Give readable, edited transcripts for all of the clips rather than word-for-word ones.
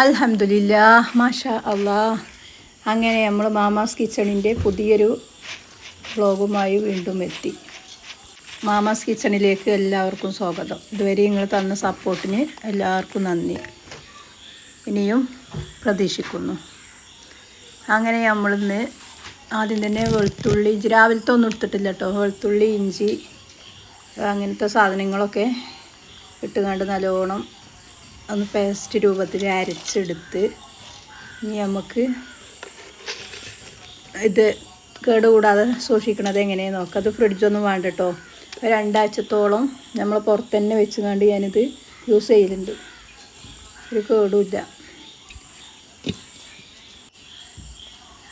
അൽഹംദുലില്ലാഹ് മാഷാ അല്ലാഹ്. അങ്ങനെ നമ്മൾ മാമാസ് കിച്ചണിൻ്റെ പുതിയൊരു വ്ളോഗുമായി വീണ്ടും എത്തി. മാമാസ് കിച്ചണിലേക്ക് എല്ലാവർക്കും സ്വാഗതം. ഇതുവരെ നിങ്ങൾ തന്ന സപ്പോർട്ടിന് എല്ലാവർക്കും നന്ദി, ഇനിയും പ്രതീക്ഷിക്കുന്നു. അങ്ങനെ നമ്മളിന്ന് ആദ്യം തന്നെ വെളുത്തുള്ളി, രാവിലത്തെ ഒന്നും എടുത്തിട്ടില്ല കേട്ടോ. വെളുത്തുള്ളി, ഇഞ്ചി, അങ്ങനത്തെ സാധനങ്ങളൊക്കെ ഇട്ടുകൊണ്ട് നല്ലോണം ഒന്ന് പേസ്റ്റ് രൂപത്തിൽ അരച്ചെടുത്ത് ഇനി നമുക്ക് ഇത് കേടുകൂടാതെ സൂക്ഷിക്കണത് എങ്ങനെയാണെന്ന് നോക്കാം. അത് ഫ്രിഡ്ജൊന്നും വേണ്ട കേട്ടോ. 2 ആഴ്ചത്തോളം നമ്മൾ പുറത്ത് തന്നെ വെച്ച് കണ്ട് ഞാനിത് യൂസ് ചെയ്യലുണ്ട്, ഒരു കേടുമില്ല.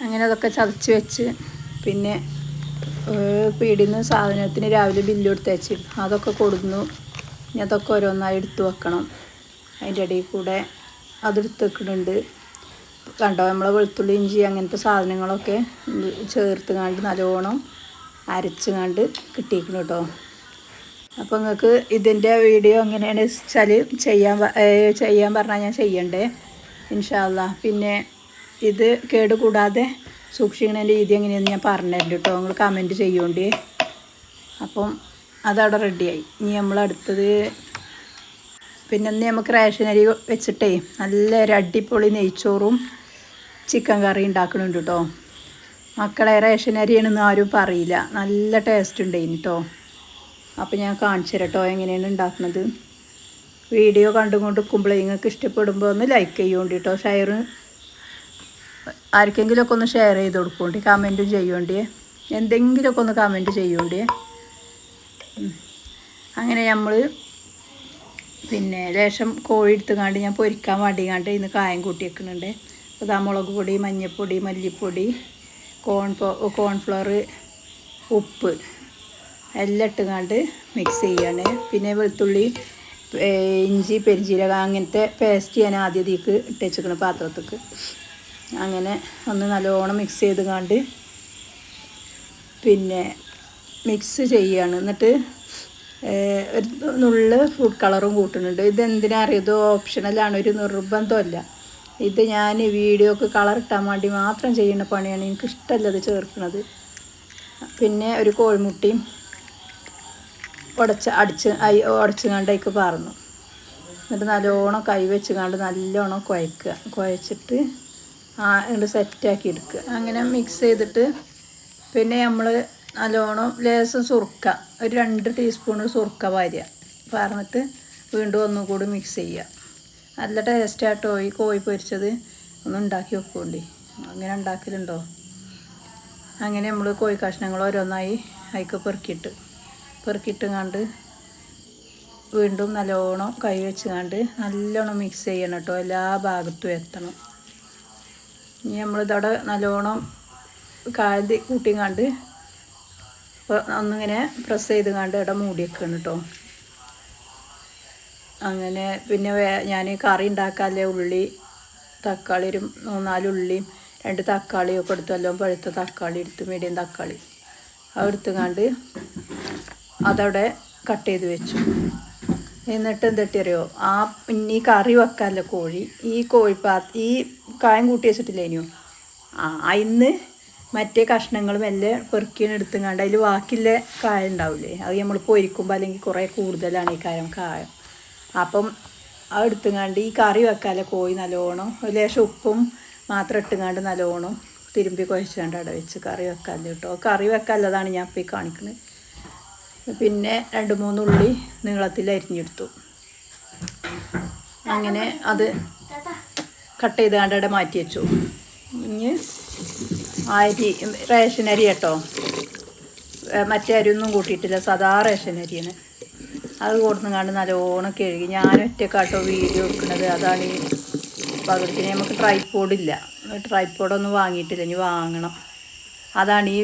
അങ്ങനെ അതൊക്കെ ചതച്ച് വെച്ച് പിന്നെ പീടിന്ന് സാധനത്തിന് രാവിലെ ബില്ല് കൊടുത്ത് വെച്ച് അതൊക്കെ കൊടുന്നു. ഇനി അതൊക്കെ ഓരോന്നായി എടുത്ത് വെക്കണം. അതിൻ്റെ ഇടയിൽ കൂടെ അതെടുത്ത് വെക്കുന്നുണ്ട്. കണ്ടോ, നമ്മളെ വെളുത്തുള്ളി, ഇഞ്ചി അങ്ങനത്തെ സാധനങ്ങളൊക്കെ ചേർത്ത് കണ്ട് നല്ലോണം അരച്ച് കണ്ട് കിട്ടിയിരിക്കണം കേട്ടോ. അപ്പോൾ നിങ്ങൾക്ക് ഇതിൻ്റെ വീഡിയോ എങ്ങനെയാണ് വെച്ചാൽ ചെയ്യാൻ പറഞ്ഞാൽ ഞാൻ ചെയ്യണ്ടേ ഇൻഷാ അല്ലാ. പിന്നെ ഇത് കേട് കൂടാതെ സൂക്ഷിക്കുന്നതിൻ്റെ രീതി എങ്ങനെയാണെന്ന് ഞാൻ പറഞ്ഞുതരുന്നുണ്ട് കേട്ടോ. നിങ്ങൾ കമൻറ്റ് ചെയ്യുകൊണ്ടേ. അപ്പം അതവിടെ റെഡിയായി. ഇനി നമ്മളടുത്തത് പിന്നെ നമുക്ക് റേഷൻ അരി വെച്ചിട്ടേ നല്ലൊരു അടിപൊളി നെയ്ച്ചോറും ചിക്കൻ കറി ഉണ്ടാക്കുന്നുണ്ട് കേട്ടോ. മക്കളെ റേഷൻ അരിയാണെന്ന് ആരും പറയില്ല, നല്ല ടേസ്റ്റ് ഉണ്ടായിന് കേട്ടോ. അപ്പോൾ ഞാൻ കാണിച്ചു തരാം കേട്ടോ എങ്ങനെയാണ് ഉണ്ടാക്കുന്നത്. വീഡിയോ കണ്ടുകൊണ്ടിരിക്കുമ്പോഴേ നിങ്ങൾക്ക് ഇഷ്ടപ്പെടുമ്പോൾ ഒന്ന് ലൈക്ക് ചെയ്യുകൊണ്ട് കേട്ടോ. ആർക്കെങ്കിലുമൊക്കെ ഒന്ന് ഷെയർ ചെയ്ത് കൊടുക്കുന്നുണ്ട്, കമൻറ്റും ചെയ്യുകൊണ്ടേ, എന്തെങ്കിലുമൊക്കെ ഒന്ന് കമൻറ്റ് ചെയ്യുകൊണ്ടേ. അങ്ങനെ നമ്മൾ പിന്നെ ലേശം കോഴി എടുത്തുകൊണ്ട് ഞാൻ പൊരിക്കാൻ വേണ്ടിക്കാണ്ട് ഇന്ന് കായം കൂട്ടി വെക്കുന്നുണ്ട്. അപ്പോൾ മുളക് പൊടി, മഞ്ഞൾപ്പൊടി, മല്ലിപ്പൊടി, കോൺഫ്ലവർ, ഉപ്പ് എല്ലാം ഇട്ടുകൊണ്ട് മിക്സ് ചെയ്യാണ്. പിന്നെ വെളുത്തുള്ളി, ഇഞ്ചി, പെരിഞ്ചീരകം അങ്ങനത്തെ പേസ്റ്റ് ഞാൻ ആദ്യത്തേക്ക് ഇട്ട് വെച്ചിരിക്കണം പാത്രത്തേക്ക്. അങ്ങനെ ഒന്ന് നല്ലോണം മിക്സ് ചെയ്ത് കണ്ട് പിന്നെ മിക്സ് ചെയ്യാണ്. എന്നിട്ട് ഒരു നുള്ള് ഫുഡ് കളറും കൂട്ടുന്നുണ്ട്. ഇതെന്തിനാ അറിയാം, ഓപ്ഷണലാണ്, ഒരു നിർബന്ധമല്ല. ഇത് ഞാൻ വീഡിയോക്ക് കളർ ഇട്ടാൻ വേണ്ടി മാത്രം ചെയ്യുന്ന പണിയാണ്. എനിക്കിഷ്ടമല്ല ഇത് ചേർക്കുന്നത്. പിന്നെ ഒരു കോഴിമുട്ടിയും ഉടച്ച് കണ്ടേക്ക് പറന്നു. എന്നിട്ട് നല്ലോണം കൈ വെച്ച് കണ്ട് നല്ലോണം കുഴച്ചിട്ട് ഇങ്ങോട്ട് സെറ്റാക്കി എടുക്കുക. അങ്ങനെ മിക്സ് ചെയ്തിട്ട് പിന്നെ നമ്മൾ നല്ലോണം ലേശം സുർക്ക, ഒരു 2 ടീസ്പൂൺ സുർക്ക പറഞ്ഞിട്ട് വീണ്ടും ഒന്നും കൂടി മിക്സ് ചെയ്യുക. നല്ല ടേസ്റ്റായിട്ടോ ഈ കോഴി പൊരിച്ചത്. ഒന്ന് ഉണ്ടാക്കി വെക്കുകൊണ്ടേ, അങ്ങനെ ഉണ്ടാക്കലുണ്ടോ. അങ്ങനെ നമ്മൾ കോഴി കഷ്ണങ്ങൾ ഓരോന്നായി അതിക്ക് പെറുക്കിയിട്ട് കണ്ട് വീണ്ടും നല്ലോണം കൈ വെച്ച് കണ്ട് നല്ലോണം മിക്സ് ചെയ്യണം കേട്ടോ. എല്ലാ ഭാഗത്തും എത്തണം. ഇനി നമ്മളിതവിടെ നല്ലോണം കാഴ്തി കൂട്ടി കണ്ട് ഒന്നിങ്ങനെ പ്രസ് ചെയ്ത് കണ്ട് ഇവിടെ മൂടി വെക്കണം കേട്ടോ. അങ്ങനെ പിന്നെ ഞാൻ കറി ഉണ്ടാക്കാല്ലേ ഉള്ളി, തക്കാളി, ഒരു 3-4 ഉള്ളിയും 2 തക്കാളിയൊക്കെ എടുത്തല്ലോ. പഴുത്ത തക്കാളി എടുത്ത്, മീഡിയം തക്കാളി അതെടുത്ത് കണ്ട് അതവിടെ കട്ട് ചെയ്ത് വെച്ചു. എന്നിട്ട് എന്തിട്ടറിയോ, ഈ കറി വെക്കാമല്ലോ കോഴി, ഈ കായം കൂട്ടി വെച്ചിട്ടില്ലേനോ, അതിന്ന് മറ്റേ കഷ്ണങ്ങളും എല്ലാം പെറുക്കിയാണ് എടുത്തുകൊണ്ട് അതിൽ ബാക്കിയുള്ള കായം ഉണ്ടാവില്ലേ, അത് നമ്മൾ പൊരിക്കുമ്പോൾ അല്ലെങ്കിൽ കുറേ കൂടുതലാണ് ഈ കായം. അപ്പം അത് എടുത്തുകൊണ്ട് ഈ കറി വെക്കാമല്ലോ കോഴി നല്ലോണം ലേശം ഉപ്പും മാത്രം ഇട്ടുകൊണ്ട് നല്ലോണം തിരുമ്പി കുഴച്ചുകൊണ്ട് അവിടെ വെച്ച് കറി വെക്കാമല്ലോ കേട്ടോ. കറി വെക്കാമല്ലതാണ് ഞാൻ ഇപ്പോൾ ഈ കാണിക്കുന്നത്. പിന്നെ 2-3 ഉള്ളി നീളത്തിൽ അരിഞ്ഞെടുത്തു. അങ്ങനെ അത് കട്ട് ചെയ്ത് കണ്ട് അവിടെ മാറ്റി വെച്ചു. ഇനി റേഷൻ അരി കേട്ടോ, മറ്റേ അരിയൊന്നും കൂട്ടിയിട്ടില്ല, സാധാ റേഷൻ അരിയാണ്. അത് കൊടുത്തു കണ്ട് നല്ലോണം കഴുകി. ഞാൻ ഒറ്റക്കാട്ടോ വീഡിയോ എടുക്കുന്നത്, അതാണ് ഈ പകരത്തിന്. നമുക്ക് ട്രൈപ്പോഡൊന്നും വാങ്ങിയിട്ടില്ല, ഇനി വാങ്ങണം. അതാണ് ഈ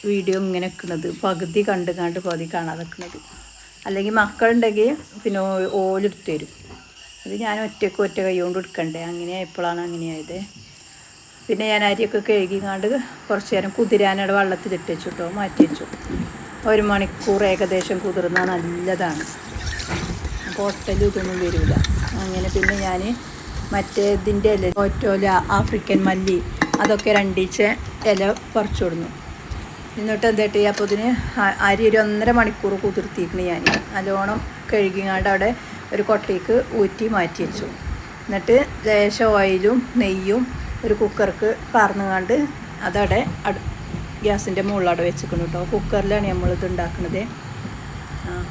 വീഡിയോ ഇങ്ങനെ വെക്കുന്നത്, പകുതി കണ്ട് പകുതി കാണാതെ വെക്കുന്നത്. അല്ലെങ്കിൽ മക്കളുണ്ടെങ്കിൽ പിന്നെ ഓലെടുത്ത് തരും. ഇത് ഞാൻ ഒറ്റ കൈ കൊണ്ട് എടുക്കണ്ടേ, അങ്ങനെ എപ്പോഴാണ് അങ്ങനെയായത്. പിന്നെ ഞാൻ അരിയൊക്കെ കഴുകിക്കാണ്ട് കുറച്ച് നേരം കുതിരാനയുടെ വെള്ളത്തിലിട്ട് വെച്ചു കേട്ടോ, മാറ്റി വെച്ചു. 1 മണിക്കൂർ ഏകദേശം കുതിർന്നാൽ നല്ലതാണ്, അപ്പോൾ ഒട്ടലും ഇതൊന്നും വരില്ല. അങ്ങനെ പിന്നെ ഞാൻ മറ്റേ ഇതിൻ്റെ ഇല ഒറ്റോല ആഫ്രിക്കൻ മല്ലി അതൊക്കെ രണ്ടീച്ച ഇല പറിച്ചു കൊടുന്നു. എന്നിട്ട് എന്തായിട്ട് ചെയ്യുക, അപ്പോൾ ഇതിന് അരി ഒരു 1.5 മണിക്കൂർ കുതിർത്തിയിരിക്കണു. ഞാൻ നല്ലോണം കഴുകിങ്ങാണ്ട് അവിടെ ഒരു കൊട്ടയ്ക്ക് ഊറ്റി മാറ്റി വെച്ചു. എന്നിട്ട് ലേശം ഓയിലും നെയ്യും ഒരു കുക്കർക്ക് പാർന്നുകൊണ്ട് അതവിടെ ഗ്യാസിൻ്റെ മുകളിലവിടെ വെച്ചിരിക്കുന്നു കേട്ടോ. കുക്കറിലാണ് നമ്മളിത് ഉണ്ടാക്കുന്നത്.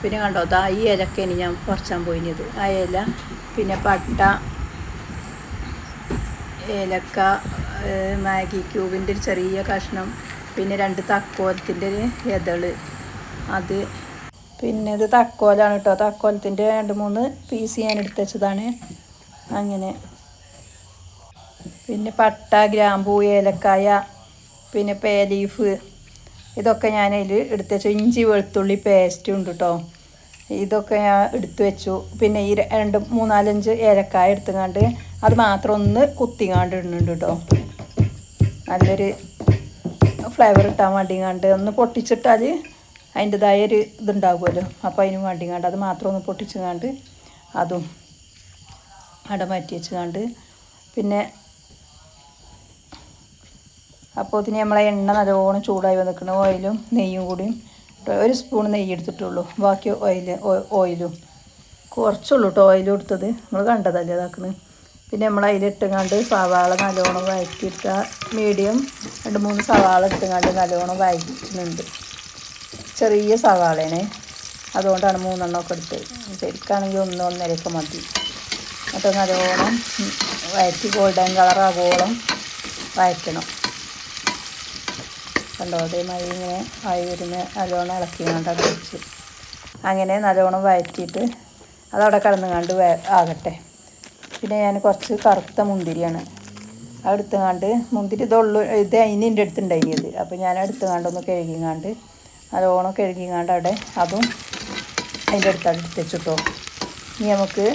പിന്നെ കണ്ടോ അതാ ഈ ഇലക്കെ ഇനി ഞാൻ പറിച്ചാൻ പോയിത്. ആ ഇല പിന്നെ പട്ട, ഏലക്ക, മാഗി ക്യൂബിൻ്റെ ഒരു ചെറിയ കഷ്ണം, പിന്നെ 2 തക്കോലത്തിൻ്റെ ഒരു ഇതള്, അത് പിന്നെ ഇത് തക്കോലാണ് കേട്ടോ. തക്കോലത്തിൻ്റെ 2-3 പീസ് ഞാൻ എടുത്ത് വെച്ചതാണ്. അങ്ങനെ പിന്നെ പട്ട, ഗ്രാമ്പൂ, ഏലക്കായ, പിന്നെ പേ ലീഫ്, ഇതൊക്കെ ഞാൻ അതിൽ എടുത്ത് വെച്ചു. ഇഞ്ചി വെളുത്തുള്ളി പേസ്റ്റും ഉണ്ട് കേട്ടോ. ഇതൊക്കെ ഞാൻ എടുത്തു വെച്ചു. പിന്നെ ഈ 2-3-4-5 ഏലക്കായ എടുത്തുകൊണ്ട് അത് മാത്രം ഒന്ന് കുത്തിങ്ങാണ്ട് ഇടുന്നുണ്ട് കേട്ടോ. നല്ലൊരു ഫ്ലേവർ ഇട്ടാൻ വേണ്ടിങ്ങാണ്ട് ഒന്ന് പൊട്ടിച്ചിട്ടാൽ അതിൻ്റെതായ ഒരു ഇതുണ്ടാകുമല്ലോ. അപ്പോൾ അതിന് വേണ്ടിങ്ങാണ്ട് അത് മാത്രം ഒന്ന് പൊട്ടിച്ചുങ്ങാണ്ട് അതും അവിടെ മാറ്റി വെച്ചുകൊണ്ട് പിന്നെ അപ്പോൾ ഇതിന് നമ്മളെ എണ്ണ നല്ലോണം ചൂടായി വന്നിരിക്കണം. ഓയിലും നെയ്യും കൂടിയും 1 സ്പൂൺ നെയ്യ് എടുത്തിട്ടുള്ളൂ. ബാക്കി ഓയിലും കുറച്ചുള്ളൂ കേട്ടോ ഓയിലും എടുത്തത്. നമ്മൾ കണ്ടതല്ലേ ഇതാക്കുന്നത്. പിന്നെ നമ്മൾ അതിലിട്ടുങ്ങാണ്ട് സവാള നല്ലോണം വഴറ്റിയിട്ട് മീഡിയം 2-3 സവാള ഇട്ടുങ്ങാണ്ട് നല്ലോണം വഴറ്റുന്നുണ്ട്. ചെറിയ സവാളേനെ, അതുകൊണ്ടാണ് 3 എണ്ണമൊക്കെ എടുത്തത്. ശരിക്കാണെങ്കിൽ 1-1.5 മതി. എന്നിട്ട് നല്ലോണം വഴറ്റി ഗോൾഡൻ കളറാകോളം വഴറ്റണം. കണ്ടോ അതേമാതിരി ഇങ്ങനെ ആയി വരുന്ന നല്ലോണം ഇളക്കി കണ്ടത് വെച്ച് അങ്ങനെ നല്ലോണം വഴറ്റിയിട്ട് അതവിടെ കിടന്നുകൊണ്ട് ആകട്ടെ. പിന്നെ ഞാൻ കുറച്ച് കറുത്ത മുന്തിരിയാണ് അടുത്തുങ്ങാണ്ട്, മുന്തിരി ഇതുള്ളൂ, ഇത് അതിൻ്റെ അടുത്തുണ്ടായിരുന്നത്. അപ്പോൾ ഞാൻ അടുത്തുങ്ങാണ്ടൊന്ന് കഴുകിങ്ങാണ്ട് നല്ലോണം കഴുകിങ്ങാണ്ട് അവിടെ അതും അതിൻ്റെ അടുത്താണ് എടുത്ത് വെച്ചിട്ടോ. ഇനി നമുക്ക്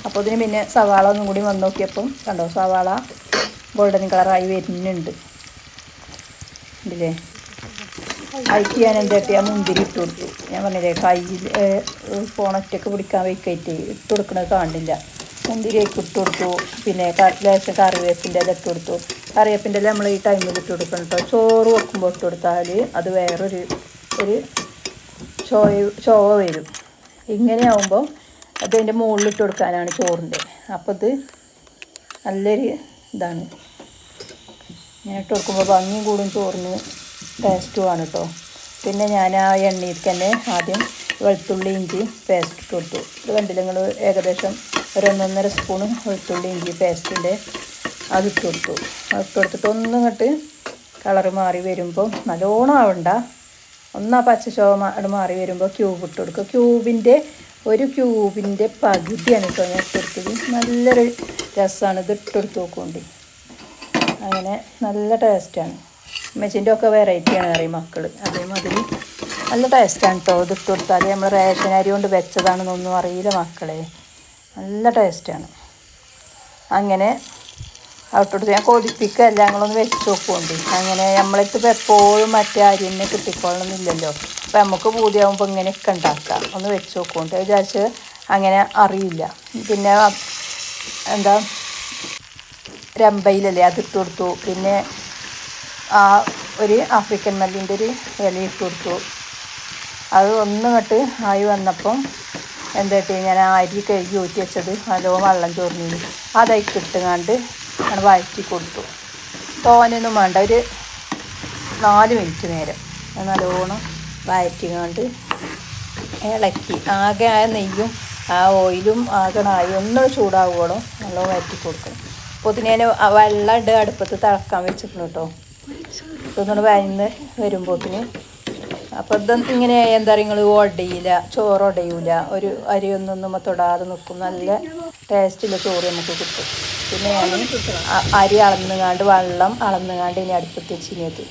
അപ്പോൾ ഇതിന് പിന്നെ സവാള ഒന്നും കൂടി വന്ന് നോക്കിയപ്പം കണ്ടോ സവാള ഗോൾഡൻ കളറായി വരുന്നുണ്ട്. ഉണ്ടല്ലേ അതിക്ക് ഞാൻ എന്തായിട്ട് ആ മുന്തിരി ഇട്ട് കൊടുത്തു. ഞാൻ പറഞ്ഞില്ലേ കയ്യിൽ ഫോണൊറ്റൊക്കെ പിടിക്കാൻ വയ്ക്കായിട്ട് ഇട്ട് കൊടുക്കുന്നത് കാണില്ല. മുന്തിരിയൊക്കെ ഇട്ട് കൊടുത്തു. പിന്നെ ലേശം കറിവേപ്പിൻ്റെ ഇല ഇട്ട് കൊടുത്തു. കറിവേപ്പിൻ്റെ ഇല നമ്മൾ ഈ ടൈമിൽ ഇട്ട് കൊടുക്കണം കേട്ടോ. ചോറ് വെക്കുമ്പോൾ ഇട്ട് കൊടുത്താൽ അത് വേറൊരു ചോവ വരും. ഇങ്ങനെയാവുമ്പോൾ അതിൻ്റെ മുകളിലിട്ട് കൊടുക്കാനാണ് ചോറിൻ്റെ. അപ്പോൾ ഇത് നല്ലൊരു ഇതാണ്. ഞാൻ ഇട്ട് കൊടുക്കുമ്പോൾ ഭംഗിയും കൂടും, ചോറിന് ടേസ്റ്റുമാണ് കേട്ടോ. പിന്നെ ഞാൻ ആ എണ്ണയിൽ തന്നെ ആദ്യം വെളുത്തുള്ളി ഇഞ്ചി പേസ്റ്റ് ഇട്ട് കൊടുത്തു. ഇത് കണ്ടില്ല നിങ്ങൾ, ഏകദേശം 1-1.5 സ്പൂണ് വെളുത്തുള്ളി ഇഞ്ചി പേസ്റ്റിൻ്റെ അതിട്ട് കൊടുത്തു. അതിട്ട് കൊടുത്തിട്ട് ഒന്നും ഇങ്ങോട്ട് കളറ് മാറി വരുമ്പോൾ നല്ലോണം ആവണ്ട, ഒന്നാ പച്ച ചുവ മാറി വരുമ്പോൾ ക്യൂബ് ഇട്ട് കൊടുക്കുക. ഒരു ക്യൂബിൻ്റെ പകുതിയാണ് കേട്ടോ ഞാൻ ഇട്ട് കൊടുത്തത്. നല്ലൊരു രസമാണ് ഇത് ഇട്ട് കൊടുത്ത് നോക്കുകൊണ്ട്. അങ്ങനെ നല്ല ടേസ്റ്റാണ്. മെച്ചിൻ്റെ ഒക്കെ വെറൈറ്റിയാണ് അറിയും മക്കൾ. അതേമാതിരി നല്ല ടേസ്റ്റാണ് കേട്ടോ ഇതിട്ട് കൊടുത്താൽ. നമ്മൾ റേഷൻ അരി കൊണ്ട് വെച്ചതാണെന്നൊന്നും അറിയില്ല മക്കളെ, നല്ല ടേസ്റ്റാണ്. അങ്ങനെ അവിട്ടോട്ട് ഞാൻ കൊതിപ്പിക്കല്ല, ഞങ്ങളൊന്ന് വെച്ച് നോക്കുന്നുണ്ട്. അങ്ങനെ നമ്മളെടുത്ത് എപ്പോഴും മറ്റേ അരി തന്നെ കിട്ടിക്കൊള്ളണമെന്നില്ലല്ലോ. അപ്പോൾ നമുക്ക് പൂതിയാകുമ്പോൾ ഇങ്ങനെയൊക്കെ ഉണ്ടാക്കാം, ഒന്ന് വെച്ച് നോക്കുന്നുണ്ട് വിചാരിച്ച്. അങ്ങനെ അറിയില്ല. പിന്നെ എന്താ രമ്പയിലല്ലേ അതിട്ട് കൊടുത്തു. പിന്നെ ആ ഒരു ആഫ്രിക്കൻ മല്ലിൻ്റെ ഒരു ഇല ഇട്ട് കൊടുത്തു. അത് ഒന്നിങ്ങോട്ട് ആയി വന്നപ്പം എന്തായിട്ട് ഞാൻ ആ അരി കഴുകി ഊറ്റി വെച്ചത് നല്ലോണം വെള്ളം ചോർന്നിന് അതായിട്ട് ഇട്ടുങ്ങാണ്ട് ഞാൻ വഴറ്റി കൊടുത്തു. തോനൊന്നും വേണ്ട, ഒരു 4 മിനിറ്റ് നേരം നല്ലോണം വഴറ്റിങ്ങാണ്ട് ഇളക്കി. ആകെ ആ നെയ്യും ആ ഓയിലും ആകണായി ഒന്ന് ചൂടാവുകയോളം നല്ലോണം വഴറ്റി കൊടുക്കണം. അപ്പോൾ ഇതിന് വെള്ളം ഇട്ട് അടുപ്പത്ത് തിളക്കാൻ വെച്ചിട്ടുണ്ട് കേട്ടോ. ഇതൊന്നും വഴന്ന് വരുമ്പോഴത്തിന് അപ്പോൾ ഇത് ഇങ്ങനെ എന്താ പറയുക, നിങ്ങൾ ഉടയില്ല, ചോറ് ഉടയൂല, ഒരു അരിയൊന്നും തൊടാതെ നിൽക്കും. നല്ല ടേസ്റ്റുള്ള ചോറ് നമുക്ക് കിട്ടും. പിന്നെ ഞാൻ അരി അളന്നുങ്ങാണ്ട് വെള്ളം അളന്നുങ്ങാണ്ട് ഇനി അടുപ്പത്ത് വെച്ചിരുന്നത്.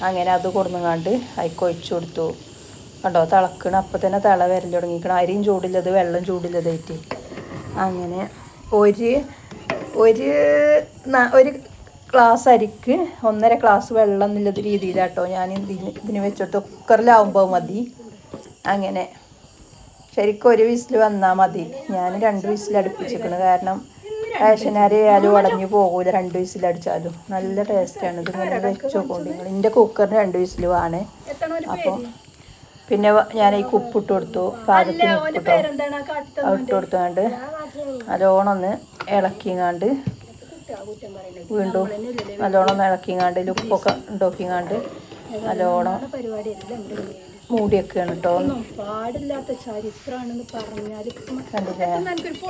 അങ്ങനെ അത് കൊടുന്നുങ്ങാണ്ട് അതിക്ക് ഒഴിച്ചു കൊടുത്തു. കണ്ടോ തിളക്കണം, അപ്പം തന്നെ തിള വരൽ തുടങ്ങിക്കണം. അരിയും ചൂടില്ലത് വെള്ളം ചൂടില്ലതായിട്ട്. അങ്ങനെ ഒരു ഗ്ലാസ് അരിക്ക് 1.5 ഗ്ലാസ് വെള്ളം എന്നുള്ളത് രീതിയിലാട്ടോ ഞാൻ ഇതിന് വെച്ചിട്ട്. കുക്കറിലാവുമ്പോൾ മതി. അങ്ങനെ ശരിക്കും 1 വിസിൽ വന്നാൽ മതി. ഞാൻ 2 വിസിൽ അടുപ്പിച്ചിരിക്കണം. കാരണം റേഷനരി ആയാലും ഉടഞ്ഞു പോകൂല 2 വിസിലടിച്ചാലും നല്ല ടേസ്റ്റാണ്. ഇതിങ്ങനെ വെച്ച് നോക്കൊണ്ട് നിങ്ങൾ. എൻ്റെ കുക്കറിന് 2 വിസിലും ആണ്. അപ്പോൾ പിന്നെ ഞാൻ ഈ ഉപ്പിട്ട് കൊടുത്തു, പാകത്തിന് ഉപ്പിട്ടോ ഇട്ട് കൊടുത്തുകൊണ്ട് നല്ലോണം ഒന്ന് ഇളക്കിങ്ങാണ്ട് വീണ്ടും നല്ലോണം ഒന്ന് ഇളക്കിങ്ങാണ്ട് ഉപ്പൊക്കെ ഉണ്ടാക്കിങ്ങാണ്ട് നല്ലോണം മൂടിയൊക്കെയാണ് കേട്ടോ. കണ്ടില്ലേ?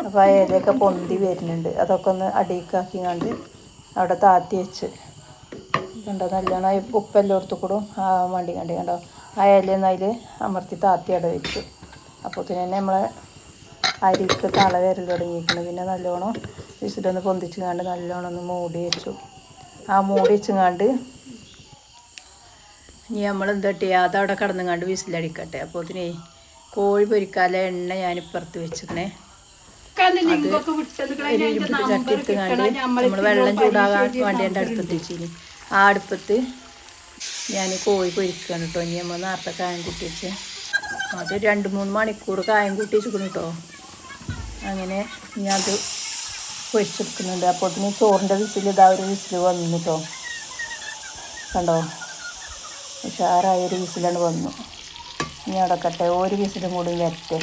അപ്പോൾ ആ ഇലയൊക്കെ പൊന്തി വരുന്നുണ്ട്. അതൊക്കെ ഒന്ന് അടിയിക്കാക്കിങ്ങാണ്ട് അവിടെ താത്തി വെച്ച് കണ്ടോ. നല്ലോണം ഉപ്പെല്ലായിടത്തു കൂടും ആ വണ്ടി കണ്ടോ. ആ ഇലയൊന്ന് അതിൽ അമർത്തി താത്തി അവിടെ വെച്ചു. അപ്പോൾ തന്നെ നമ്മളെ അരിക്ക് തള വരൽ തുടങ്ങിയിരിക്കുന്നു. പിന്നെ നല്ലോണം വിസിലൊന്ന് പൊന്തിച്ചുങ്ങാണ്ട് നല്ലോണം ഒന്ന് മൂടി വെച്ചു. ആ മൂടി വെച്ചുങ്ങാണ്ട് ഇനി നമ്മൾ എന്താട്ടി അതവിടെ കിടന്നുങ്ങാണ്ട് വിസിലടിക്കട്ടെ. അപ്പോൾ അതിനെ കോഴി പൊരിക്കാതെ എണ്ണ ഞാനിപ്പുറത്ത് വെച്ചിക്കണേ. അത് ഒരു ഇരുമ്പിട്ട് ചട്ടി എടുത്തുങ്ങാണ്ട് നമ്മൾ വെള്ളം ചൂടാകാൻ വേണ്ടിയിട്ട് അടുപ്പത്ത് വെച്ചിന്. ആ അടുപ്പത്ത് ഞാൻ കോഴി പൊരിക്കുകയാണ് കേട്ടോ. ഇനി നമ്മൾ നേരത്തെ കായം കൂട്ടി വെച്ച് അത് 2-3 മണിക്കൂർ കായം കൂട്ടി വെച്ചിരിക്കുന്നു കേട്ടോ. അങ്ങനെ ഞാൻ അത് പൊരിച്ചെടുക്കുന്നുണ്ട്. അപ്പോൾ അതിന് ചോറിൻ്റെ വിസിൽ ഇതാ ഒരു വിസിൽ വന്നു കേട്ടോ. കണ്ടോ, ഉഷാറായൊരു വിസിലാണ് വന്നു. ഇനി അടക്കട്ടെ, ഒരു വിസിലും കൂടി വരട്ടെ.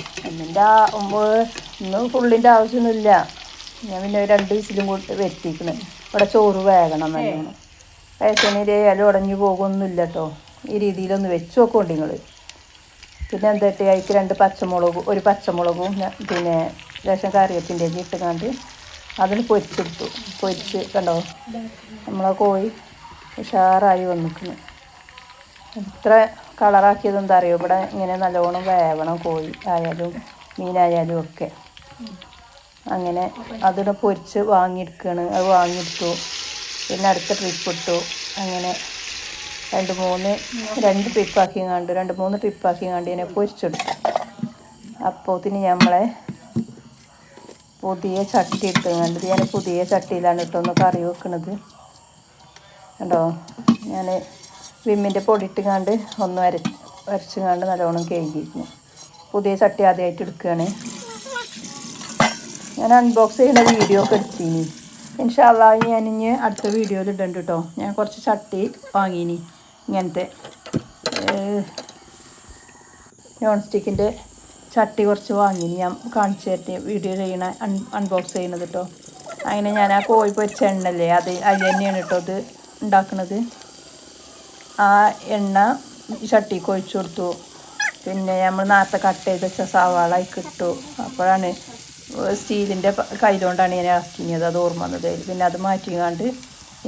ഒന്നും ഫുള്ളിൻ്റെ ആവശ്യമൊന്നുമില്ല. ഞാൻ പിന്നെ 2 വിസിലും കൂടി വരുത്തിക്കണ്. ഇവിടെ ചോറ് വേകണം നല്ലോണം. റേഷനരി ആയാലും ഉടഞ്ഞു പോകുമൊന്നുമില്ല കേട്ടോ. ഈ രീതിയിലൊന്ന് വെച്ച് നോക്കുന്നുണ്ട് നിങ്ങൾ. പിന്നെ എന്തായിട്ട് അതിക്ക് 1 പച്ചമുളകും പിന്നെ ലേശം കറിവേപ്പിൻ്റെ ഇട്ടുകൊണ്ട് അതിന് പൊരിച്ചെടുത്തു. പൊരിച്ച് കണ്ടോ നമ്മളെ കോഴി ഉഷാറായി വന്നിക്കുന്നു. ഇത്ര കളറാക്കിയത് എന്താ അറിയോ, ഇവിടെ ഇങ്ങനെ നല്ലോണം വേവണം കോഴി ആയാലും മീനായാലും ഒക്കെ. അങ്ങനെ അതിനെ പൊരിച്ച് വാങ്ങിയെടുക്കുകയാണ്. അത് വാങ്ങിയെടുത്തു. പിന്നെ അടുത്ത ട്രിപ്പ് ഇട്ടു. അങ്ങനെ 2-3 ട്രിപ്പാക്കിങ്ങാണ്ട് ഇതിനെ പൊരിച്ചെടുത്തു. അപ്പോത്തിന് നമ്മളെ പുതിയ ചട്ടി എടുത്തുകൊണ്ട് ഞാൻ പുതിയ ചട്ടിയിലാണ് ഇട്ടൊന്ന് കറി വെക്കുന്നത് കണ്ടോ. ഞാൻ വിമ്മിൻ്റെ പൊടി ഇട്ടുകൊണ്ട് ഒന്ന് വരച്ചുകൊണ്ട് നല്ലോണം കഴുകിയിരുന്നു. പുതിയ ചട്ടി ആദ്യമായിട്ട് എടുക്കുകയാണ്. ഞാൻ അൺബോക്സ് ചെയ്യുന്ന വീഡിയോ ഒക്കെ എടുത്തിനി. ഇൻഷാ അല്ലാഹ് ഞാൻ ഇനി അടുത്ത വീഡിയോയിൽ ഇടുന്നുണ്ട് കേട്ടോ. ഞാൻ കുറച്ച് ചട്ടി വാങ്ങീനി, ഇങ്ങനത്തെ നോൺ സ്റ്റിക്കിൻ്റെ ചട്ടി കുറച്ച് വാങ്ങീനി. ഞാൻ കാണിച്ചു തരട്ടെ വീഡിയോ ചെയ്യണ അൺബോക്സ് ചെയ്യണത് കേട്ടോ. അങ്ങനെ ഞാൻ ആ കോഴി പൊരിച്ച എണ്ണല്ലേ അതിൽ തന്നെയാണ് കേട്ടോ ഇത് ഉണ്ടാക്കുന്നത്. ആ എണ്ണ ചട്ടിക്ക് ഒഴിച്ചു കൊടുത്തു. പിന്നെ നമ്മൾ നേരത്തെ കട്ട് ചെയ്ത് വെച്ച സവാള ഇട്ടു. അപ്പോഴാണ് സ്റ്റീലിൻ്റെ കയ്യിലുകൊണ്ടാണ് ഞാൻ ഇറക്കിയത്, അത് ഓർമ്മ വന്നത്. പിന്നെ അത് മാറ്റിങ്ങാണ്ട്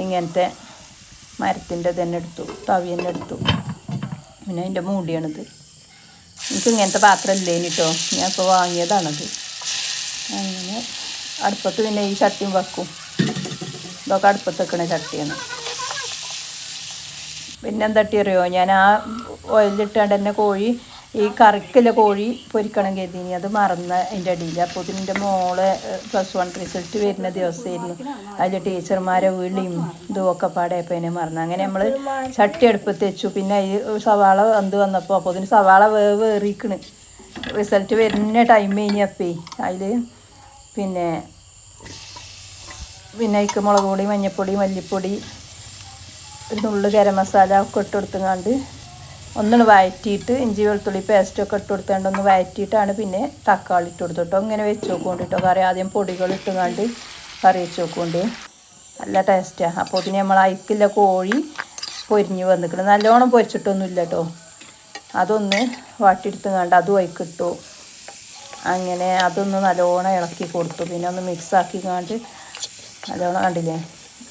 ഇങ്ങനത്തെ മരത്തിൻ്റെ തന്നെ എടുത്തു, തവി തന്നെ എടുത്തു. പിന്നെ അതിൻ്റെ മൂടിയാണിത്. എനിക്ക് ഇങ്ങനത്തെ പാത്രം ഇല്ലേനി കേട്ടോ, ഞാൻ ഇപ്പോൾ വാങ്ങിയതാണത്. അങ്ങനെ അടുപ്പത്ത് പിന്നെ ഈ ചട്ടിയും വെക്കും. ഇതൊക്കെ അടുപ്പത്ത് വെക്കണ ചട്ടിയാണ്. പിന്നെ എന്താട്ടി അറിയോ, ഞാൻ ആ ഓയിലിട്ടാണ്ട് തന്നെ കോഴി ഈ കറിക്കുള്ള കോഴി പൊരിക്കണം കരുതിനി. അത് മറന്ന അതിൻ്റെ അടിയിൽ. അപ്പോൾ ഇതിൻ്റെ മോളെ +1 റിസൾട്ട് വരുന്ന ദിവസമായിരുന്നു. അതിൽ ടീച്ചർമാരെ വിളിയും ഇതുമൊക്കെ പാടെയപ്പോൾ അതിനെ മറന്നു. അങ്ങനെ നമ്മൾ ചട്ടി അടുപ്പത്ത് വെച്ചു. പിന്നെ ഈ സവാള വന്നപ്പോൾ അപ്പോൾ ഇതിന് സവാള വേറിക്കണ്. റിസൾട്ട് വരുന്ന ടൈം കഴിഞ്ഞപ്പേ അതിൽ പിന്നെ അതിക്ക് മുളക് പൊടി, മഞ്ഞൾപ്പൊടി, മല്ലിപ്പൊടി, ഒരു നുള്ളു ഗരം മസാല ഒക്കെ ഇട്ട് കൊടുത്തുകൊണ്ട് ഒന്നിന് വഴറ്റിയിട്ട് ഇഞ്ചി വെളുത്തുള്ളി പേസ്റ്റൊക്കെ ഇട്ട് കൊടുത്തുകൊണ്ട് ഒന്ന് വഴറ്റിയിട്ടാണ് പിന്നെ തക്കാളി ഇട്ട് കൊടുത്തിട്ടോ. ഇങ്ങനെ വെച്ച് നോക്കൊണ്ടിട്ടോ. കറി ആദ്യം പൊടികൾ ഇട്ടുകൊണ്ട് കറി വെച്ച് നോക്കൊണ്ട് നല്ല ടേസ്റ്റാണ്. അപ്പോൾ പിന്നെ നമ്മൾ അയക്കില്ല കോഴി പൊരിഞ്ഞ് വന്നിക്കണം. നല്ലോണം പൊരിച്ചിട്ടൊന്നുമില്ല കേട്ടോ. അതൊന്ന് വാട്ടിയെടുത്തുകൊണ്ട് അതും അയക്കിട്ടു. അങ്ങനെ അതൊന്ന് നല്ലോണം ഇളക്കി കൊടുത്തു. പിന്നെ ഒന്ന് മിക്സാക്കിക്കാണ്ട് നല്ലോണം കണ്ടില്ലേ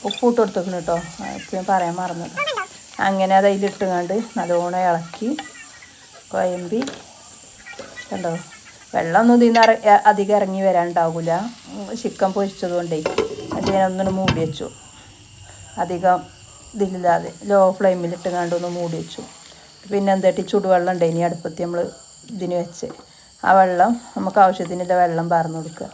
ഉപ്പിട്ട് കൊടുത്തേക്കണം കേട്ടോ. ഇപ്പം പറയാൻ മറന്നത്. അങ്ങനെ അത് അതിലിട്ടുകൊണ്ട് നല്ലോണം ഇളക്കി കൊയമ്പി കണ്ടോ. വെള്ളമൊന്നും ഇതിൽ നിന്ന് അധികം ഇറങ്ങി വരാനുണ്ടാവില്ല, ചിക്കൻ പൊരിച്ചതുകൊണ്ടേ. അത് ഞാൻ ഒന്നിന് മൂടി വെച്ചു. അധികം ഇതിലില്ലാതെ ലോ ഫ്ലെയിമിലിട്ടുകൊണ്ടൊന്ന് മൂടി വെച്ചു. പിന്നെ എന്താട്ടി ചുടുവെള്ളം ഉണ്ട് ഇനി അടുപ്പത്ത് നമ്മൾ ഇതിന് വെച്ച്. ആ വെള്ളം നമുക്ക് ആവശ്യത്തിനുള്ള വെള്ളം പാർന്ന് കൊടുക്കുക.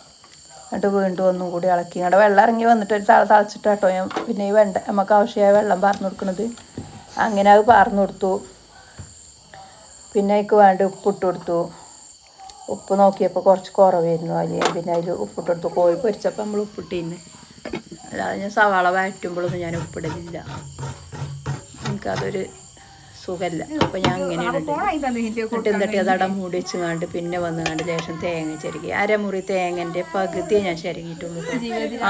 എന്നിട്ട് വീണ്ടും ഒന്നും കൂടി ഇളക്കി ഇങ്ങോട്ട് വെള്ളം ഇറങ്ങി വന്നിട്ട് തളച്ചിട്ട് കേട്ടോ ഞാൻ പിന്നെ ഈ നമുക്ക് ആവശ്യമായ വെള്ളം പാർന്ന് കൊടുക്കുന്നത്. അങ്ങനെ അത് പാർന്ന് കൊടുത്തു. പിന്നെ അതിക്ക് വേണ്ടി ഉപ്പിട്ട് കൊടുത്തു. ഉപ്പ് നോക്കിയപ്പോൾ കുറച്ച് കുറവായിരുന്നു അതിൽ പിന്നെ അതിൽ ഉപ്പിട്ടെടുത്ത് കോഴി പൊരിച്ചപ്പോൾ നമ്മൾ ഉപ്പിട്ടിന്ന്. അല്ലാതെ ഞാൻ സവാള വഴറ്റുമ്പോഴൊന്നും ഞാൻ ഉപ്പിടലില്ല, എനിക്കതൊരു സുഖമല്ല. അപ്പോൾ ഞാൻ അങ്ങനെയാണ് എന്നിട്ട് എന്നിട്ട് അതവിടെ മൂടി വെച്ചുകൊണ്ട് പിന്നെ വന്നുകൊണ്ട് ലേശം തേങ്ങ ചിരകി, അരമുറി തേങ്ങൻ്റെ പകുതിയെ ഞാൻ ചിരകിയിട്ടുള്ളൂ.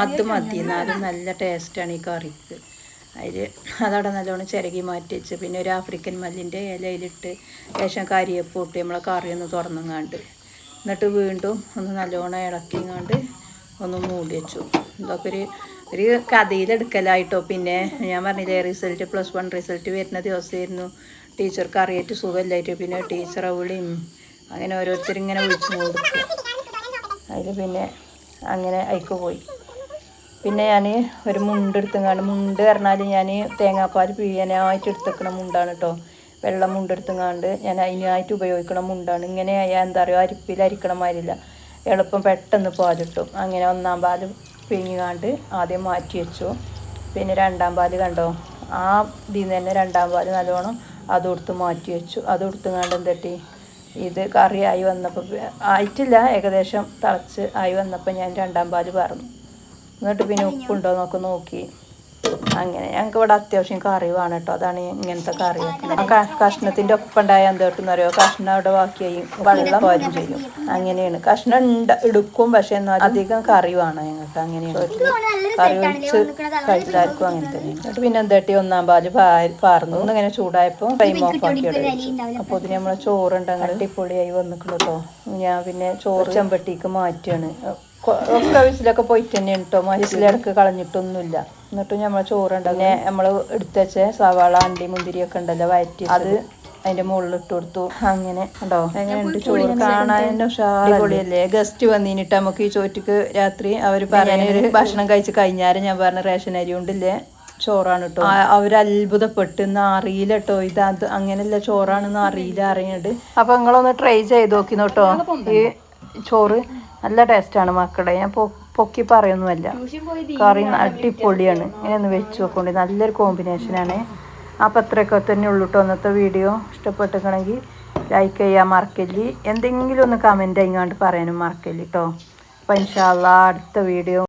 അത് മതി, എന്നാലും നല്ല ടേസ്റ്റാണ് ഈ കറിക്ക്. അതിൽ അതവിടെ നല്ലോണം ചിരകി മാറ്റി വെച്ച് പിന്നെ ഒരു ആഫ്രിക്കൻ മല്ലിൻ്റെ ഇലയിലിട്ട് ലേശം കരിയപ്പ് ഇട്ട് നമ്മളെ കറി ഒന്ന് തുറന്നങ്ങാണ്ട് എന്നിട്ട് വീണ്ടും ഒന്ന് നല്ലോണം ഇളക്കിങ്ങാണ്ട് ഒന്ന് മൂടി വെച്ചു. ഇതൊക്കെ ഒരു കഥയിലെടുക്കലായിട്ടോ. പിന്നെ ഞാൻ പറഞ്ഞില്ലേ റിസൾട്ട് +1 റിസൾട്ട് വരുന്ന ദിവസമായിരുന്നു. ടീച്ചർക്ക് അറിയായിട്ട് സുഖമില്ലായിട്ട് പിന്നെ ടീച്ചർ വിളിയും അങ്ങനെ ഓരോരുത്തരിങ്ങനെ വിളിച്ചു കൊടുക്കും. അതിൽ പിന്നെ അങ്ങനെ അയക്ക് പോയി. പിന്നെ ഞാൻ ഒരു മുണ്ടെടുത്തുങ്ങാണ്ട്, മുണ്ട് പറഞ്ഞാൽ ഞാൻ തേങ്ങാപ്പാൽ പിഴിയാനായിട്ട് എടുത്തേക്കണ മുണ്ടാണ് കേട്ടോ. വെള്ളം മുണ്ടെടുത്തുങ്ങാണ്ട് ഞാൻ അതിനായിട്ട് ഉപയോഗിക്കണ മുണ്ടാണ്. ഇങ്ങനെ എന്താ പറയുക, അരിപ്പിലരിക്കണ മാതിരില്ല, എളുപ്പം പെട്ടെന്ന് പാലിട്ടും. അങ്ങനെ 1-ാം പാൽ പിഴിഞ്ഞാണ്ട് ആദ്യം മാറ്റി വെച്ചു. പിന്നെ 2-ാം പാൽ കണ്ടോ, ആ ഇതിൽ നിന്ന് തന്നെ 2-ാം പാൽ നല്ലോണം അതെടുത്ത് മാറ്റി വെച്ചു. അതെടുത്തുങ്ങാണ്ട് എന്തെട്ടി ഇത് കറിയായി വന്നപ്പോൾ ആയിട്ടില്ല, ഏകദേശം തിളച്ച് ആയി വന്നപ്പോൾ ഞാൻ 2-ാം പാൽ പറഞ്ഞു. എന്നിട്ട് പിന്നെ ഉപ്പുണ്ടോ എന്നൊക്കെ നോക്കി. അങ്ങനെ ഞങ്ങൾക്ക് ഇവിടെ അത്യാവശ്യം കറി വേണം കേട്ടോ, അതാണ് ഇങ്ങനത്തെ കറി വെക്കുന്നത്. കഷ്ണത്തിൻ്റെ ഒപ്പം ഉണ്ടായാൽ എന്താ കിട്ടുന്ന അറിയോ, കഷ്ണം അവിടെ ബാക്കിയായി വെള്ളം പോരും ചെയ്യും. അങ്ങനെയാണ് കഷ്ണം എടുക്കും, പക്ഷെ എന്നാൽ അധികം കറി വേണം ഞങ്ങൾക്ക്. അങ്ങനെയാണ് കറി ഒഴിച്ച് കഴിച്ചായിരിക്കും അങ്ങനെ തന്നെ. എന്നിട്ട് പിന്നെ എന്താട്ടി 1-ാം പാൽ പാർന്നു. ഒന്നിങ്ങനെ ചൂടായപ്പോൾ ടൈം ഓഫ് ആക്കി ഇടും. അപ്പോൾ ഇതിന് നമ്മളെ ചോറുണ്ട് അടിപൊളിയായി വന്നിക്കണം കേട്ടോ. ഞാൻ പിന്നെ ചോറ് ചെമ്പട്ടിക്ക് മാറ്റുകയാണ്. ഒക്കെ വിസിലൊക്കെ പോയിട്ട് തന്നെയാണ് കേട്ടോ, വിസിലിടക്ക് കളഞ്ഞിട്ടൊന്നുമില്ല. എന്നിട്ട് നമ്മൾ ചോറുണ്ട് പിന്നെ നമ്മൾ എടുത്ത് വെച്ച സവാള അണ്ടി മുന്തിരിയൊക്കെ ഉണ്ടല്ലോ വയറ്റി, അത് അതിൻ്റെ മുകളിൽ ഇട്ട് കൊടുത്തു. അങ്ങനെ ഉണ്ടോ, എങ്ങനെയുണ്ട് ചോറ് കാണാൻ ഉഷാറിപ്പൊളിയല്ലേ. ഗസ്റ്റ് വന്നിട്ട് നമുക്ക് ഈ ചോറ്റക്ക് രാത്രി അവർ പറയാനൊരു ഭക്ഷണം കഴിച്ച് കഴിഞ്ഞാലും ഞാൻ പറഞ്ഞ റേഷൻ അരി കൊണ്ടില്ലേ ചോറാണ് കേട്ടോ. അവർ അത്ഭുതപ്പെട്ടെന്ന് അറിയില്ല കേട്ടോ, ഇത് അങ്ങനെയല്ല ചോറാണെന്ന് അറിയുന്നുണ്ട്. അപ്പോൾ നിങ്ങളൊന്ന് ട്രൈ ചെയ്ത് നോക്കി നോട്ടോ. ഈ ചോറ് നല്ല ടേസ്റ്റാണ് മക്കളെ, ഞാൻ പൊക്കി പറയൊന്നുമല്ല. കറി അടിപൊളിയാണ്. ഇങ്ങനെ ഒന്ന് വെച്ച് നോക്കൊണ്ട് നല്ലൊരു കോമ്പിനേഷനാണ്. അപ്പോൾ അത്രയൊക്കെ തന്നെ ഉള്ളൂ കേട്ടോ അന്നത്തെ വീഡിയോ. ഇഷ്ടപ്പെട്ടിരിക്കണമെങ്കിൽ ലൈക്ക് ചെയ്യാൻ മറക്കല്ലേ, എന്തെങ്കിലും ഒന്ന് കമൻറ്റ് ചെയ്യാണ്ട് പറയാനും മറക്കല്ലേ കേട്ടോ. അപ്പോൾ ഇൻഷാ അല്ലാഹ് അടുത്ത വീഡിയോ